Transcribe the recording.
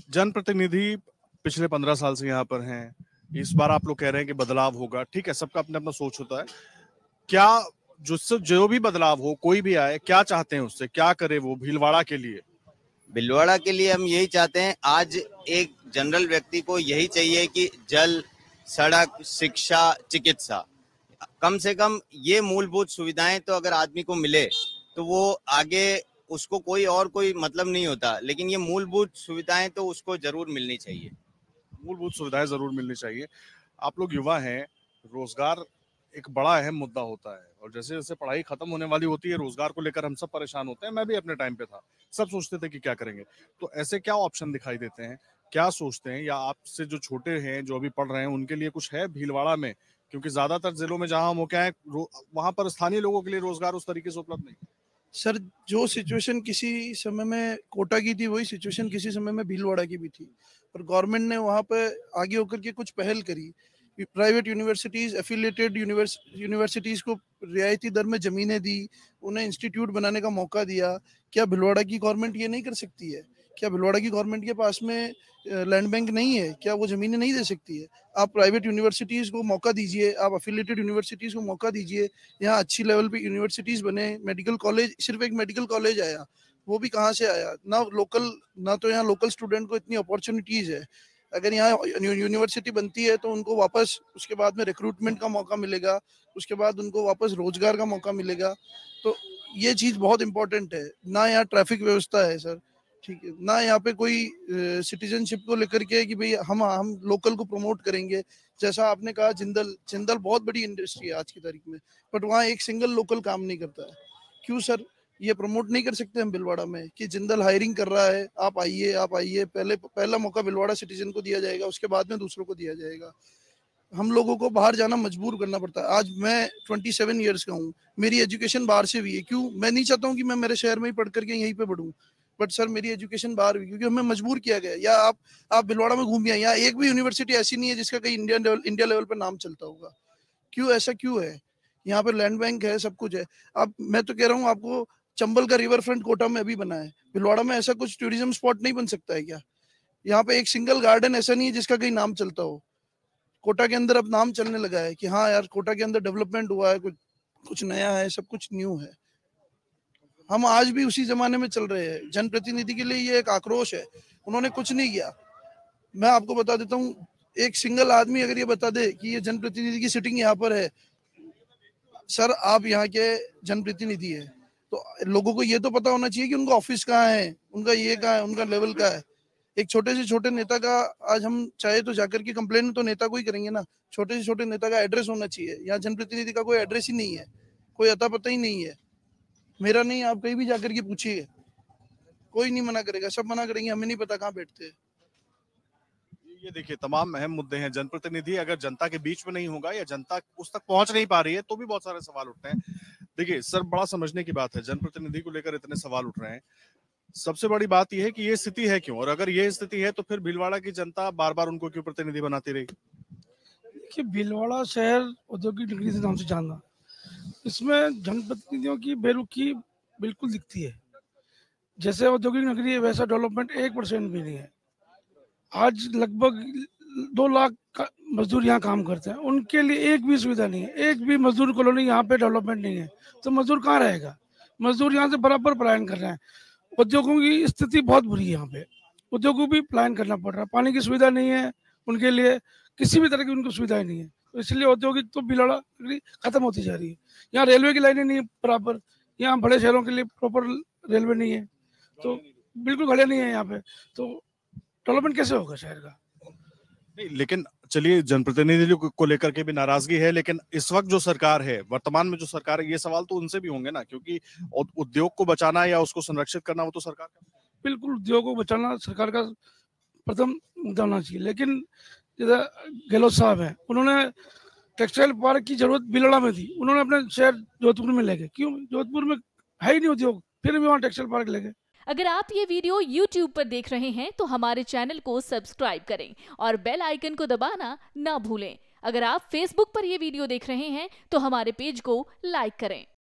जनप्रतिनिधि पिछले 15 साल से यहाँ पर हैं। इस बार आप लोग कह रहे हैं कि बदलाव होगा। ठीक है, सबका अपना अपना सोच होता है। क्या जो भी बदलाव हो, कोई भी आए, क्या चाहते हैं उससे? क्या करे वो भीलवाड़ा के लिए? भीलवाड़ा के लिए हम यही चाहते हैं, आज एक जनरल व्यक्ति को यही चाहिए कि जल, सड़क, शिक्षा, चिकित्सा, कम से कम ये मूलभूत सुविधाएं तो अगर आदमी को मिले तो वो आगे उसको कोई मतलब नहीं होता, लेकिन ये मूलभूत सुविधाएं तो उसको जरूर मिलनी चाहिए। मूलभूत सुविधाएं जरूर मिलनी चाहिए। आप लोग युवा हैं, रोजगार एक बड़ा अहम मुद्दा होता है और जैसे जैसे पढ़ाई खत्म होने वाली होती है, रोजगार को लेकर हम सब परेशान होते हैं। मैं भी अपने टाइम पे था, सब सोचते थे कि क्या करेंगे। तो ऐसे क्या ऑप्शन दिखाई देते हैं, क्या सोचते हैं, या आपसे जो छोटे हैं, जो अभी पढ़ रहे हैं, उनके लिए कुछ है भीलवाड़ा में? क्योंकि ज्यादातर जिलों में जहां हम हो क्या है, वहां पर स्थानीय लोगों के लिए रोजगार उस तरीके से उपलब्ध नहीं। सर, जो सिचुएशन किसी समय में कोटा की थी, वही सिचुएशन किसी समय में भीलवाड़ा की भी थी। पर गवर्नमेंट ने वहाँ पे आगे होकर के कुछ पहल करी। प्राइवेट यूनिवर्सिटीज, एफिलिएटेड यूनिवर्सिटीज को रियायती दर में जमीनें दी, उन्हें इंस्टीट्यूट बनाने का मौका दिया। क्या भीलवाड़ा की गवर्नमेंट ये नहीं कर सकती है? क्या भीलवाड़ा की गवर्नमेंट के पास में लैंड बैंक नहीं है? क्या वो जमीनें नहीं दे सकती है? आप प्राइवेट यूनिवर्सिटीज को मौका दीजिए, आप एफिलिएटेड यूनिवर्सिटीज को मौका दीजिए। यहाँ अच्छी लेवल पे यूनिवर्सिटीज बने। मेडिकल कॉलेज, सिर्फ एक मेडिकल कॉलेज आया, वो भी कहाँ से आया? ना तो यहाँ लोकल स्टूडेंट को इतनी अपॉर्चुनिटीज है। अगर यहाँ यूनिवर्सिटी बनती है तो उनको वापस उसके बाद में रिक्रूटमेंट का मौका मिलेगा, उसके बाद उनको वापस रोजगार का मौका मिलेगा। तो ये चीज बहुत इंपॉर्टेंट है। ना यहाँ ट्रैफिक व्यवस्था है सर, ठीक है, ना यहाँ पे कोई सिटीजनशिप को लेकर के कि भाई हम लोकल को प्रमोट करेंगे। जैसा आपने कहा, जिंदल बहुत बड़ी इंडस्ट्री है आज की तारीख में, बट वहाँ एक सिंगल लोकल काम नहीं करता है। क्यों सर? ये प्रमोट नहीं कर सकते हम भीलवाड़ा में कि जिंदल हायरिंग कर रहा है, आप आइए। पहला मौका भीलवाड़ा सिटीजन को दिया जाएगा, उसके बाद में दूसरों को दिया जाएगा। हम लोगों को बाहर जाना मजबूर करना पड़ता है। आज मैं 27 ईयर्स का हूँ, मेरी एजुकेशन बाहर से हुई है। क्यों? मैं नहीं चाहता हूँ कि मैं मेरे शहर में ही पढ़ करके यहीं पे बढ़ूँ, बट सर मेरी एजुकेशन बाहर हुई क्योंकि हमें मजबूर किया गया। या आप भीलवाड़ा में घूमिए, यहाँ एक भी यूनिवर्सिटी ऐसी नहीं है जिसका कहीं इंडिया लेवल पर नाम चलता होगा। क्यों? ऐसा क्यों है? यहाँ पे लैंड बैंक है, सब कुछ है। अब मैं तो कह रहा हूँ आपको, चंबल का रिवर फ्रंट कोटा में अभी बना है, भीलवाड़ा में ऐसा कुछ टूरिज्म स्पॉट नहीं बन सकता है क्या? यहाँ पे एक सिंगल गार्डन ऐसा नहीं है जिसका कहीं नाम चलता हो। कोटा के अंदर अब नाम चलने लगा है कि हाँ यार, कोटा के अंदर डेवलपमेंट हुआ है, कुछ नया है, सब कुछ न्यू है। हम आज भी उसी जमाने में चल रहे हैं। जनप्रतिनिधि के लिए ये एक आक्रोश है, उन्होंने कुछ नहीं किया। मैं आपको बता देता हूँ, एक सिंगल आदमी अगर ये बता दे कि ये जनप्रतिनिधि की सिटिंग यहाँ पर है, सर आप यहाँ के जनप्रतिनिधि है तो लोगों को ये तो पता होना चाहिए कि उनका ऑफिस कहाँ है, उनका ये कहाँ है, उनका लेवल कहाँ है। एक छोटे से छोटे नेता का आज हम चाहे तो जाकर के कंप्लेन तो नेता को ही करेंगे ना। छोटे से छोटे नेता का एड्रेस होना चाहिए। यहाँ जनप्रतिनिधि का कोई एड्रेस ही नहीं है, कोई अता पता ही नहीं है। मेरा नहीं, आप कहीं भी जाकर के पूछिए, कोई नहीं मना करेगा, सब मना करेंगे, हमें नहीं पता कहाँ बैठते हैं। ये देखिए, तमाम अहम मुद्दे हैं। जनप्रतिनिधि अगर जनता के बीच में नहीं होगा या जनता उस तक पहुंच नहीं पा रही है तो भी बहुत सारे सवाल उठते हैं। देखिए सर, बड़ा समझने की बात है, जनप्रतिनिधि को लेकर इतने सवाल उठ रहे हैं। सबसे बड़ी बात यह है कि ये स्थिति है क्यों, और अगर ये स्थिति है तो फिर भीलवाड़ा की जनता बार बार उनको क्यों प्रतिनिधि बनाती रही? देखिए, भीलवाड़ा शहर औद्योगिक नगरी से नाम से जाना, इसमें जनप्रतिनिधियों की बेरुखी बिल्कुल दिखती है। जैसे औद्योगिक नगरी है वैसा डेवलपमेंट 1% भी नहीं है। आज लगभग 2 लाख मजदूर यहाँ काम करते हैं, उनके लिए एक भी सुविधा नहीं है, एक भी मजदूर कॉलोनी यहाँ पे डेवलपमेंट नहीं है। तो मजदूर कहाँ रहेगा? मजदूर यहाँ से बराबर पलायन कर रहे हैं। उद्योगों की स्थिति बहुत बुरी है यहाँ पे, उद्योगों को भी पलायन करना पड़ रहा है। पानी की सुविधा नहीं है उनके लिए, किसी भी तरह की उनको सुविधाएं नहीं है। तो इसलिए औद्योगिक तो भीलवाड़ा नगरी खत्म होती जा रही है। यहाँ रेलवे की लाइनें नहीं है बराबर, यहाँ बड़े शहरों के लिए प्रॉपर रेलवे नहीं है, तो बिल्कुल खड़े नहीं है यहाँ पे, तो डेवलपमेंट कैसे होगा शहर का? नहीं, लेकिन चलिए, जनप्रतिनिधि को लेकर के भी नाराजगी है, लेकिन इस वक्त जो सरकार है, वर्तमान में जो सरकार है, ये सवाल तो उनसे भी होंगे ना, क्योंकि उद्योग को बचाना या उसको संरक्षित करना वो तो सरकार का। बिल्कुल, उद्योग को बचाना सरकार का प्रथम मुद्दा होना चाहिए। लेकिन जैसे गहलोत साहब हैं, उन्होंने टेक्सटाइल पार्क की जरूरत भीलवाड़ा में थी, उन्होंने अपने शहर जोधपुर में ले गए। क्यों? जोधपुर में है ही नहीं उद्योग, फिर भी वहाँ टेक्सटाइल पार्क ले गए। अगर आप ये वीडियो YouTube पर देख रहे हैं तो हमारे चैनल को सब्सक्राइब करें और बेल आइकन को दबाना ना भूलें। अगर आप Facebook पर ये वीडियो देख रहे हैं तो हमारे पेज को लाइक करें।